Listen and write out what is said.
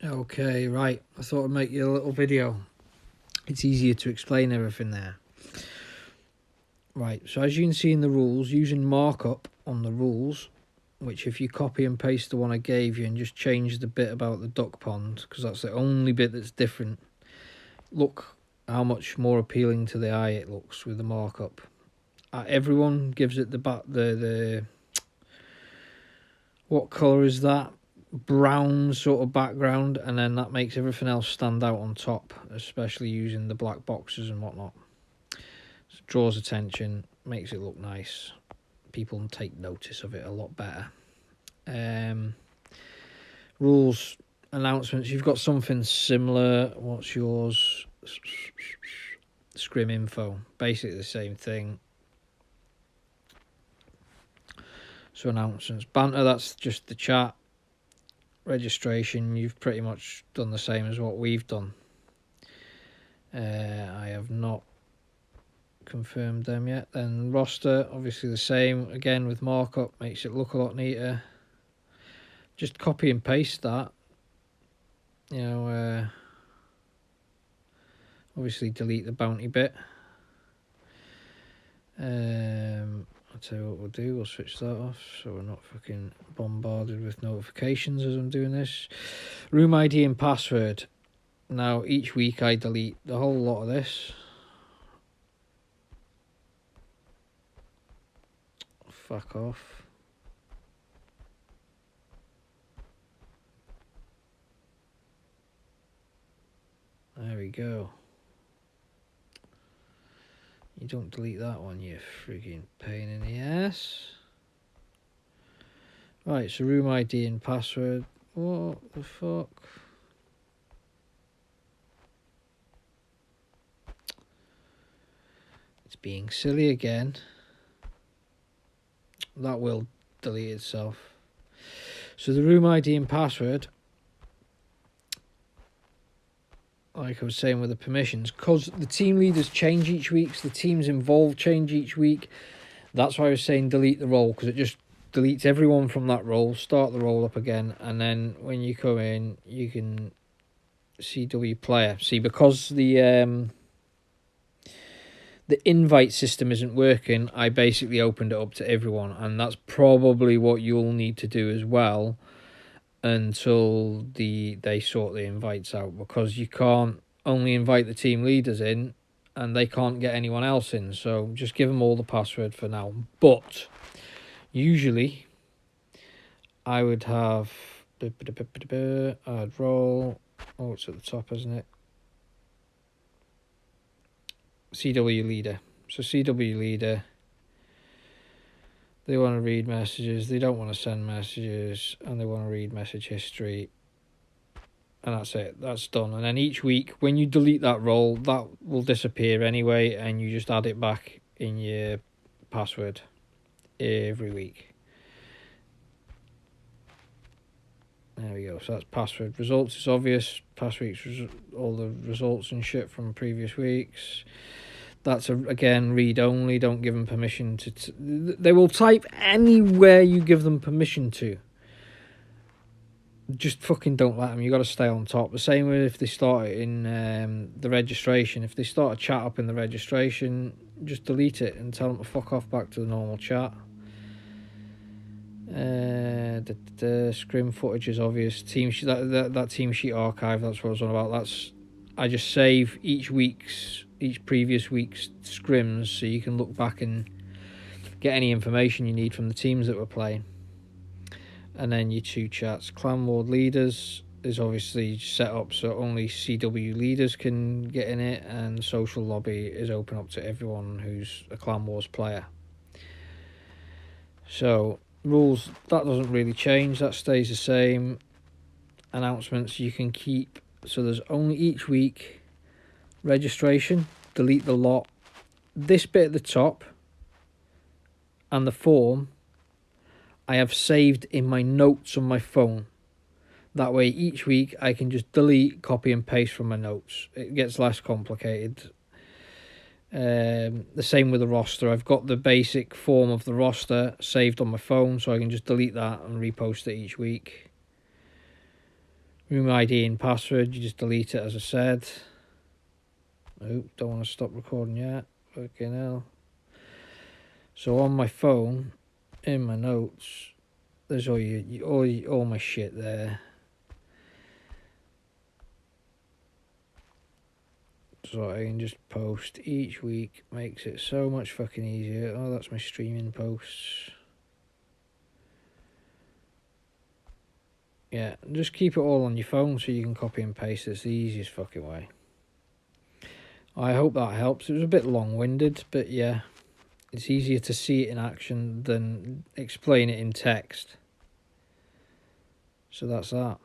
Okay, right. I thought I'd make you a little video. It's easier to explain everything there. Right, so as you can see in the rules, using markup on the rules, which if you copy and paste the one I gave you and just change the bit about the duck pond, because that's the only bit that's different, look how much more appealing to the eye it looks with the markup. Everyone gives it the what colour is that? Brown sort of background, and then that makes everything else stand out on top, especially using the black boxes and whatnot. So it draws attention, makes it look nice. People take notice of it a lot better. Rules, announcements, you've got something similar. What's yours? Scrim info, basically the same thing. So announcements, banter, that's just the chat. Registration, you've pretty much done the same as what we've done. I have not confirmed them yet. Then roster, obviously the same again with markup, makes it look a lot neater. Just copy and paste that, you know. Obviously delete the bounty bit. I'll tell you what we'll do, we'll switch that off so we're not fucking bombarded with notifications as I'm doing this. Room ID and password. Now each week I delete the whole lot of this. Fuck off. There we go. You don't delete that one, you frigging pain in the ass. Right, so room ID and password. What the fuck? It's being silly again. That will delete itself. So the room ID and password, like I was saying with the permissions, because the team leaders change each week, so the teams involved change each week. That's why I was saying delete the role, because it just deletes everyone from that role, start the role up again, and then when you come in, you can CW player. See, because the invite system isn't working, I basically opened it up to everyone, and that's probably what you'll need to do as well until they sort the invites out, because you can't only invite the team leaders in and they can't get anyone else in, so just give them all the password for now. But usually I would have I'd roll, oh, it's at the top, isn't it? CW leader. So CW leader, they want to read messages, they don't want to send messages, and they want to read message history. And that's it, that's done. And then each week, when you delete that role, that will disappear anyway, and you just add it back in your password every week. There we go, so that's password. Results, it's obvious, past week's all the results and shit from previous weeks. That's, again, read only, don't give them permission to... They will type anywhere you give them permission to. Just fucking don't let them. You got to stay on top. The same with if they start it in the registration. If they start a chat up in the registration, just delete it and tell them to fuck off back to the normal chat. The scrim footage is obvious. Team sheet, that team sheet archive, that's what I was on about. That's, I just save each previous week's scrims, so you can look back and get any information you need from the teams that were playing. And then your two chats. Clan Ward leaders is obviously set up so only CW leaders can get in it, and social lobby is open up to everyone who's a Clan Wars player. So rules, that doesn't really change, that stays the same. Announcements you can keep, so there's only each week registration, delete the lot. This bit at the top and the form I have saved in my notes on my phone. That way each week I can just delete, copy and paste from my notes. It gets less complicated. The same with the roster. I've got the basic form of the roster saved on my phone, so I can just delete that and repost it each week. room ID and password, you just delete it as I said. Nope, don't want to stop recording yet. Fucking hell. So on my phone, in my notes, there's all my shit there. So I can just post each week. Makes it so much fucking easier. Oh, that's my streaming posts. Yeah, just keep it all on your phone so you can copy and paste. It's the easiest fucking way. I hope that helps. It was a bit long-winded, but yeah. It's easier to see it in action than explain it in text. So that's that.